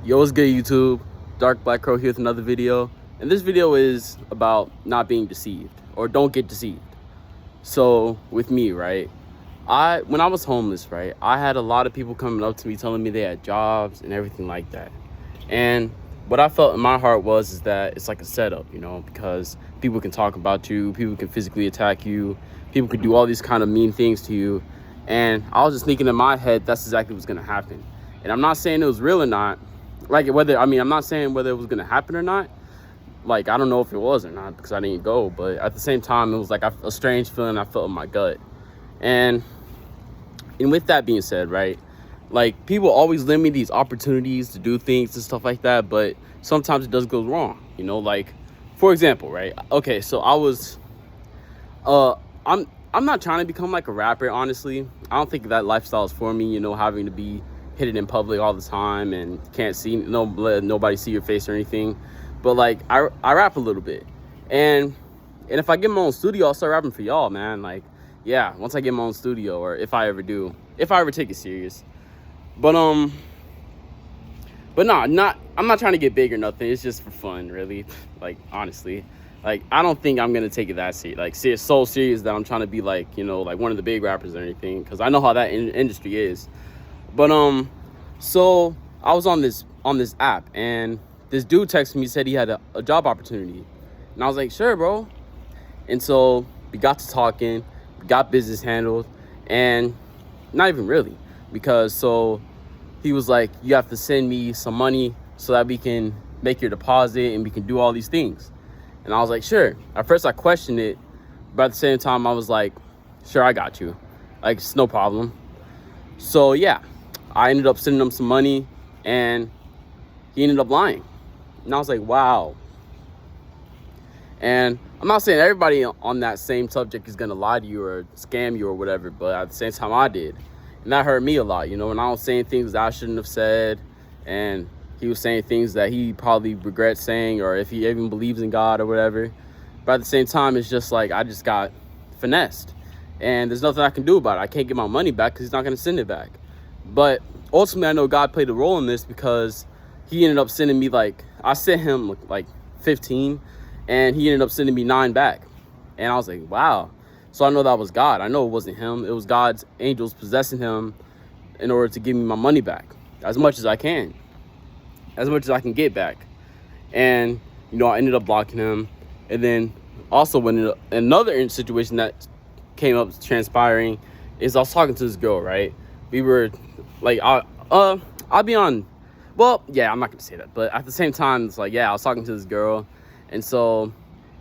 Yo, what's good, YouTube? Dark Black Crow here with another video. And this video is about not being deceived, or don't get deceived. So with me, right, when I was homeless, right, I had a lot of people coming up to me telling me they had jobs and everything like that. And what I felt in my heart is that it's like a setup, because people can talk about you, people can physically attack you, people can do all these kind of mean things to you. And I was just thinking in my head, that's exactly what's gonna happen. And I'm not saying it was real or not. I'm not saying whether it was gonna happen or not. Like, I don't know if it was or not because I didn't go, but at the same time, it was like a strange feeling I felt in my gut. And with that being said, right, like, people always limit me these opportunities to do things and stuff like that, but sometimes it does go wrong, like, for example, right? Okay, so I'm not trying to become like a rapper, honestly. I don't think that lifestyle is for me, having to be hidden in public all the time and can't let nobody see your face or anything. But like, I rap a little bit, and if I get my own studio, I'll start rapping for y'all, man. Like, yeah, once I get my own studio, or if I ever take it serious. But I'm not trying to get big or nothing. It's just for fun, really. Like, honestly, like, I don't think I'm gonna take it that serious, like, so serious that I'm trying to be like, like one of the big rappers or anything, because I know how that industry is. But so I was on this app, and this dude texted me, said he had a job opportunity, and I was like, sure, bro. And so we got to talking, we got business handled, and not even really, because so he was like, you have to send me some money so that we can make your deposit and we can do all these things. And I was like, sure. At first I questioned it, but at the same time I was like, sure, I got you. Like, it's no problem. So yeah, I ended up sending him some money, and he ended up lying. And I was like, wow. And I'm not saying everybody on that same subject is gonna lie to you or scam you or whatever, but at the same time I did. And that hurt me a lot, and I was saying things that I shouldn't have said, and he was saying things that he probably regrets saying, or if he even believes in God or whatever. But at the same time, it's just like, I just got finessed, and there's nothing I can do about it. I can't get my money back because he's not gonna send it back. But ultimately, I know God played a role in this, because he ended up sending me, like, I sent him like 15, and he ended up sending me 9 back. And I was like, wow. So I know that was God. I know it wasn't him. It was God's angels possessing him in order to give me my money back, as much as I can, as much as I can get back. And, I ended up blocking him. And then also, when another situation that came up transpiring is, I was talking to this girl, right? We were like, I'll be on, well, yeah, I'm not gonna say that, but at the same time, it's like, yeah, I was talking to this girl, and so,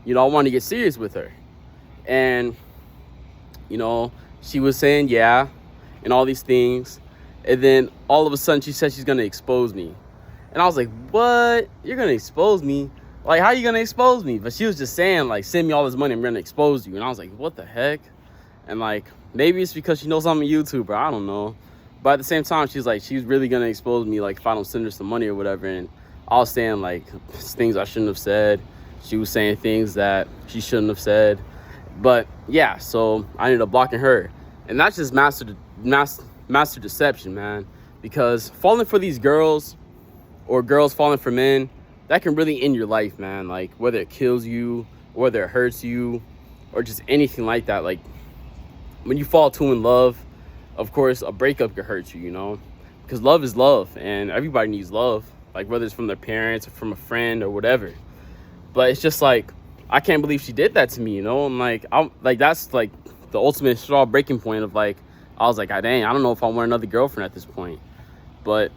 I wanted to get serious with her. And, she was saying yeah and all these things, and then all of a sudden she said she's gonna expose me. And I was like, what? You're gonna expose me? Like, how are you gonna expose me? But she was just saying, like, send me all this money, I'm gonna expose you. And I was like, what the heck? And like, maybe it's because she knows I'm a YouTuber, I don't know. But at the same time, she's like, she's really gonna expose me, like, if I don't send her some money or whatever. And I was saying, like, things I shouldn't have said. She was saying things that she shouldn't have said. But yeah, so I ended up blocking her. And that's just master deception, man. Because falling for these girls, or girls falling for men, that can really end your life, man. Like, whether it kills you, or whether it hurts you, or just anything like that. Like, when you fall too in love, of course, a breakup could hurt you, because love is love, and everybody needs love, like, whether it's from their parents or from a friend or whatever. But it's just like, I can't believe she did that to me, I'm like, that's like the ultimate straw breaking point of, like, I was like, dang, I don't know if I want another girlfriend at this point. But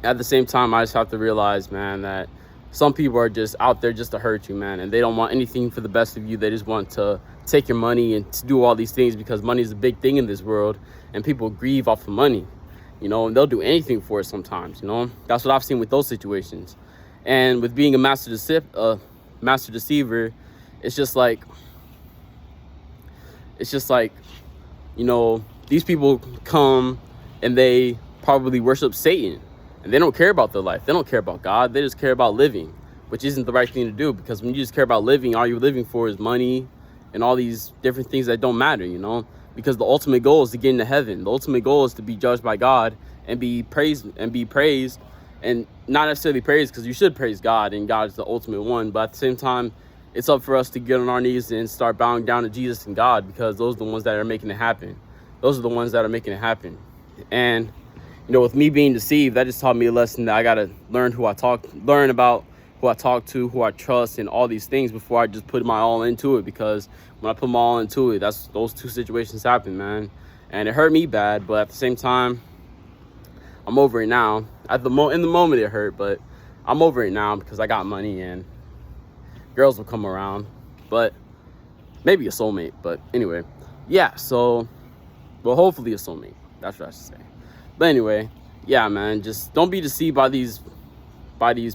at the same time, I just have to realize, man, that some people are just out there just to hurt you, man, and they don't want anything for the best of you. They just want to take your money and to do all these things, because money is a big thing in this world, and people grieve off of money, and they'll do anything for it sometimes. That's what I've seen with those situations. And with being a master deceiver, it's just like, these people come and they probably worship Satan, and they don't care about their life. They don't care about God. They just care about living, which isn't the right thing to do, because when you just care about living, all you're living for is money and all these different things that don't matter, because the ultimate goal is to get into heaven. The ultimate goal is to be judged by God and be praised and not necessarily praise, because you should praise God, and God is the ultimate one. But at the same time, it's up for us to get on our knees and start bowing down to Jesus and God, because those are the ones that are making it happen. Those are the ones that are making it happen. And with me being deceived, that just taught me a lesson that I gotta learn about who I talk to, who I trust, and all these things before I just put my all into it. Because when I put my all into it, those two situations happen, man. And it hurt me bad, but at the same time, I'm over it now. In the moment it hurt, but I'm over it now because I got money and girls will come around. But maybe a soulmate. But anyway, yeah, so, well, hopefully a soulmate. That's what I should say. But anyway, yeah, man, just don't be deceived by these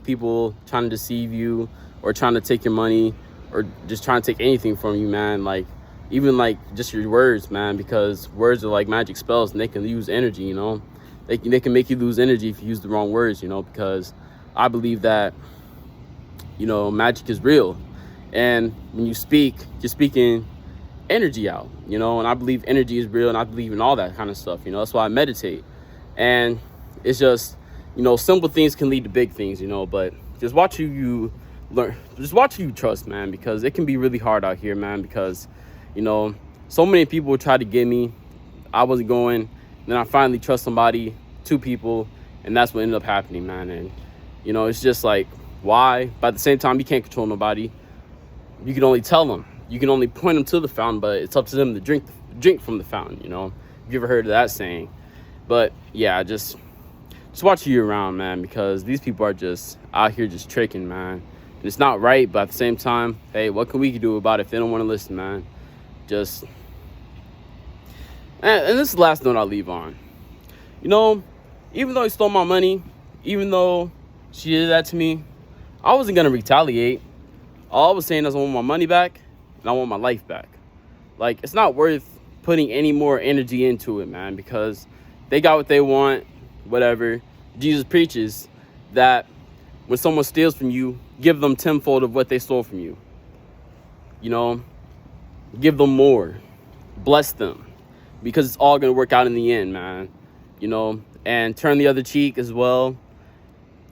people trying to deceive you, or trying to take your money, or just trying to take anything from you, man. Like, even like just your words, man, because words are like magic spells, and they can use energy, They can make you lose energy if you use the wrong words, because I believe that, magic is real. And when you speak, you're speaking energy out, and I believe energy is real, and I believe in all that kind of stuff, That's why I meditate. And it's just, simple things can lead to big things, but just watch who you learn, just watch who you trust, man, because it can be really hard out here, man, because, so many people try to get me. I wasn't going. Then I finally trust somebody, 2 people, and that's what ended up happening, man. And, it's just like, why? But at the same time, you can't control nobody. You can only tell them. You can only point them to the fountain, but it's up to them to drink from the fountain, Have you ever heard of that saying? But, yeah, just watch who you're around, man, because these people are just out here just tricking, man. And it's not right, but at the same time, hey, what can we do about it if they don't want to listen, man? And this is the last note I'll leave on. Even though he stole my money, even though she did that to me, I wasn't going to retaliate. All I was saying is I want my money back, and I want my life back. Like, it's not worth putting any more energy into it, man, because they got what they want, whatever. Jesus preaches that when someone steals from you, give them tenfold of what they stole from you. Give them more. Bless them. Because it's all going to work out in the end, man. And turn the other cheek as well.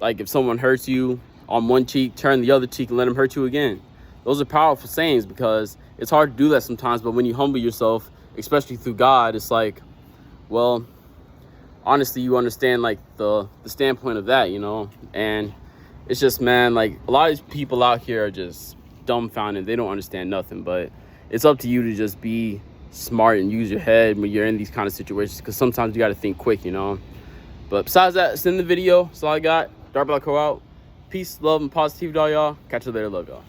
Like, if someone hurts you on one cheek, turn the other cheek and let them hurt you again. Those are powerful sayings, because it's hard to do that sometimes. But when you humble yourself, especially through God, it's like, well, honestly, you understand, like, the standpoint of that, And it's just, man, like, a lot of these people out here are just dumbfounded. They don't understand nothing. But it's up to you to just be smart and use your head when you're in these kind of situations, because sometimes you got to think quick, But besides that, it's in the video. That's all I got. Dark Black Co out. Peace, love, and positivity, all y'all. Catch you later. Love y'all.